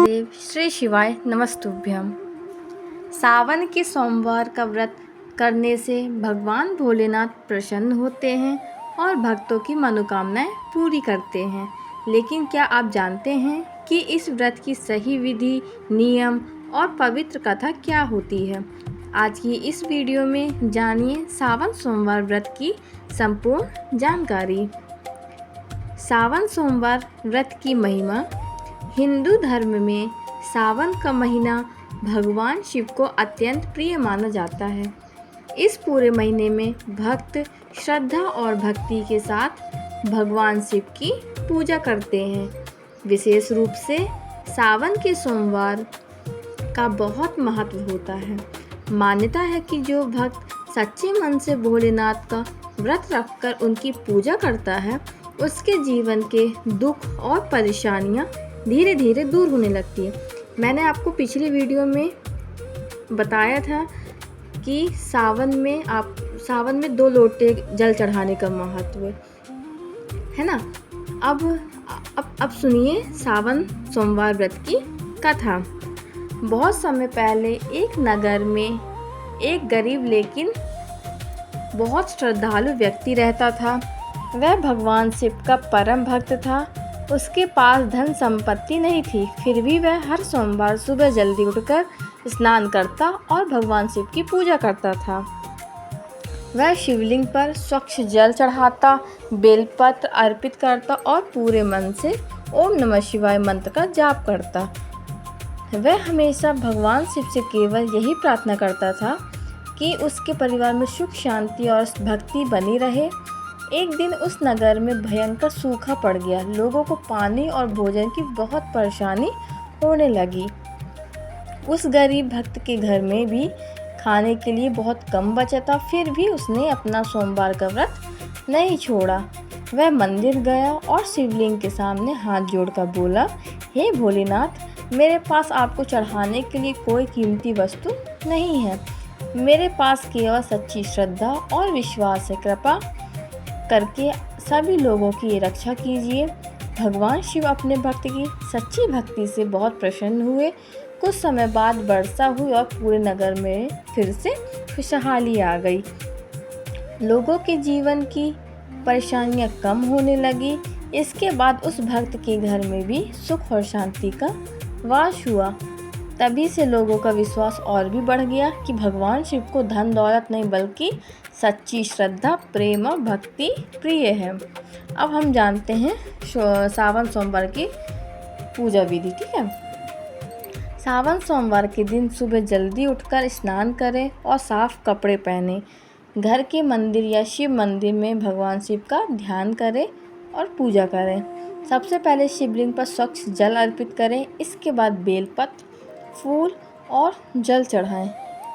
महादेव, श्री शिवाय नमस्तुभ्यम। सावन के सोमवार का व्रत करने से भगवान भोलेनाथ प्रसन्न होते हैं और भक्तों की मनोकामनाएं पूरी करते हैं। लेकिन क्या आप जानते हैं कि इस व्रत की सही विधि, नियम और पवित्र कथा क्या होती है? आज की इस वीडियो में जानिए सावन सोमवार व्रत की संपूर्ण जानकारी। सावन सोमवार व्रत की महिमा। हिंदू धर्म में सावन का महीना भगवान शिव को अत्यंत प्रिय माना जाता है। इस पूरे महीने में भक्त श्रद्धा और भक्ति के साथ भगवान शिव की पूजा करते हैं। विशेष रूप से सावन के सोमवार का बहुत महत्व होता है। मान्यता है कि जो भक्त सच्चे मन से भोलेनाथ का व्रत रखकर उनकी पूजा करता है, उसके जीवन के दुख और परेशानियां धीरे धीरे दूर होने लगती है। मैंने आपको पिछली वीडियो में बताया था कि सावन में 2 लोटे जल चढ़ाने का महत्व है ना। अब सुनिए सावन सोमवार व्रत की कथा। बहुत समय पहले एक नगर में एक गरीब लेकिन बहुत श्रद्धालु व्यक्ति रहता था। वह भगवान शिव का परम भक्त था। उसके पास धन संपत्ति नहीं थी, फिर भी वह हर सोमवार सुबह जल्दी उठकर स्नान करता और भगवान शिव की पूजा करता था। वह शिवलिंग पर स्वच्छ जल चढ़ाता, बेलपत्र अर्पित करता और पूरे मन से ओम नमः शिवाय मंत्र का जाप करता। वह हमेशा भगवान शिव से केवल यही प्रार्थना करता था कि उसके परिवार में सुख शांति और भक्ति बनी रहे। एक दिन उस नगर में भयंकर सूखा पड़ गया। लोगों को पानी और भोजन की बहुत परेशानी होने लगी। उस गरीब भक्त के घर में भी खाने के लिए बहुत कम बचा था, फिर भी उसने अपना सोमवार का व्रत नहीं छोड़ा। वह मंदिर गया और शिवलिंग के सामने हाथ जोड़कर बोला, हे भोलेनाथ, मेरे पास आपको चढ़ाने के लिए कोई कीमती वस्तु नहीं है। मेरे पास केवल सच्ची श्रद्धा और विश्वास है। कृपा करके सभी लोगों की रक्षा कीजिए। भगवान शिव अपने भक्त की सच्ची भक्ति से बहुत प्रसन्न हुए। कुछ समय बाद वर्षा हुई और पूरे नगर में फिर से खुशहाली आ गई। लोगों के जीवन की परेशानियां कम होने लगी। इसके बाद उस भक्त के घर में भी सुख और शांति का वास हुआ। तभी से लोगों का विश्वास और भी बढ़ गया कि भगवान शिव को धन दौलत नहीं बल्कि सच्ची श्रद्धा, प्रेम और भक्ति प्रिय है। अब हम जानते हैं सावन सोमवार की पूजा विधि। ठीक है, सावन सोमवार के दिन सुबह जल्दी उठकर स्नान करें और साफ कपड़े पहनें। घर के मंदिर या शिव मंदिर में भगवान शिव का ध्यान करें और पूजा करें। सबसे पहले शिवलिंग पर स्वच्छ जल अर्पित करें। इसके बाद बेलपत्र, फूल और जल चढ़ाएं।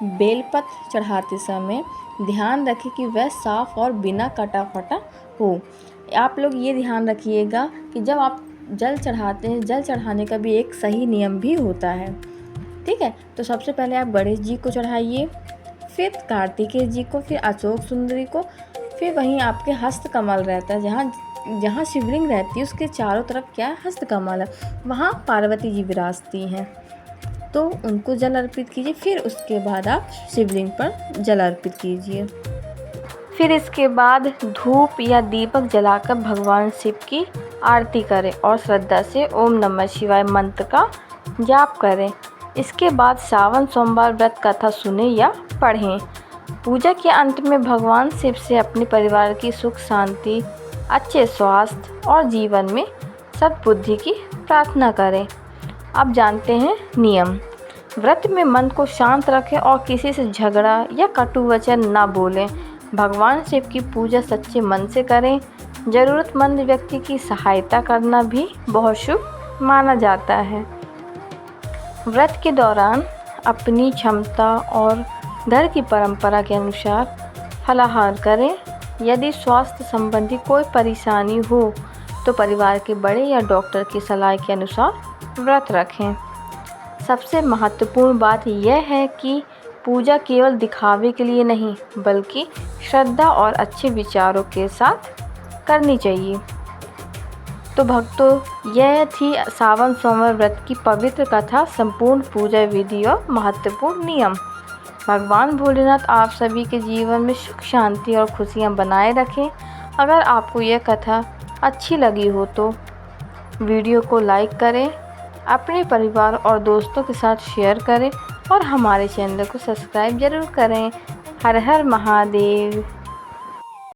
बेलपत्र चढ़ाते समय ध्यान रखें कि वह साफ और बिना कटा फटा हो। आप लोग ये ध्यान रखिएगा कि जब आप जल चढ़ाते हैं, जल चढ़ाने का भी एक सही नियम भी होता है। ठीक है, तो सबसे पहले आप गणेश जी को चढ़ाइए, फिर कार्तिकेय जी को, फिर अशोक सुंदरी को, फिर वहीं आपके हस्त कमल रहता है। जहाँ शिवलिंग रहती है उसके चारों तरफ क्या है, हस्त कमल है, वहाँ पार्वती जी विराजती हैं, तो उनको जल अर्पित कीजिए। फिर उसके बाद आप शिवलिंग पर जल अर्पित कीजिए। फिर इसके बाद धूप या दीपक जलाकर भगवान शिव की आरती करें और श्रद्धा से ओम नमः शिवाय मंत्र का जाप करें। इसके बाद सावन सोमवार व्रत कथा सुने या पढ़ें। पूजा के अंत में भगवान शिव से अपने परिवार की सुख शांति, अच्छे स्वास्थ्य और जीवन में सद्बुद्धि की प्रार्थना करें। अब जानते हैं नियम। व्रत में मन को शांत रखें और किसी से झगड़ा या कटु वचन न बोलें। भगवान शिव की पूजा सच्चे मन से करें। ज़रूरतमंद व्यक्ति की सहायता करना भी बहुत शुभ माना जाता है। व्रत के दौरान अपनी क्षमता और घर की परंपरा के अनुसार फलाहार करें। यदि स्वास्थ्य संबंधी कोई परेशानी हो तो परिवार के बड़े या डॉक्टर की सलाह के अनुसार व्रत रखें। सबसे महत्वपूर्ण बात यह है कि पूजा केवल दिखावे के लिए नहीं बल्कि श्रद्धा और अच्छे विचारों के साथ करनी चाहिए। तो भक्तों, यह थी सावन सोमवार व्रत की पवित्र कथा, संपूर्ण पूजा विधि और महत्वपूर्ण नियम। भगवान भोलेनाथ आप सभी के जीवन में सुख, शांति और खुशियाँ बनाए रखें। अगर आपको यह कथा अच्छी लगी हो तो वीडियो को लाइक करें, अपने परिवार और दोस्तों के साथ शेयर करें और हमारे चैनल को सब्सक्राइब जरूर करें। हर हर महादेव।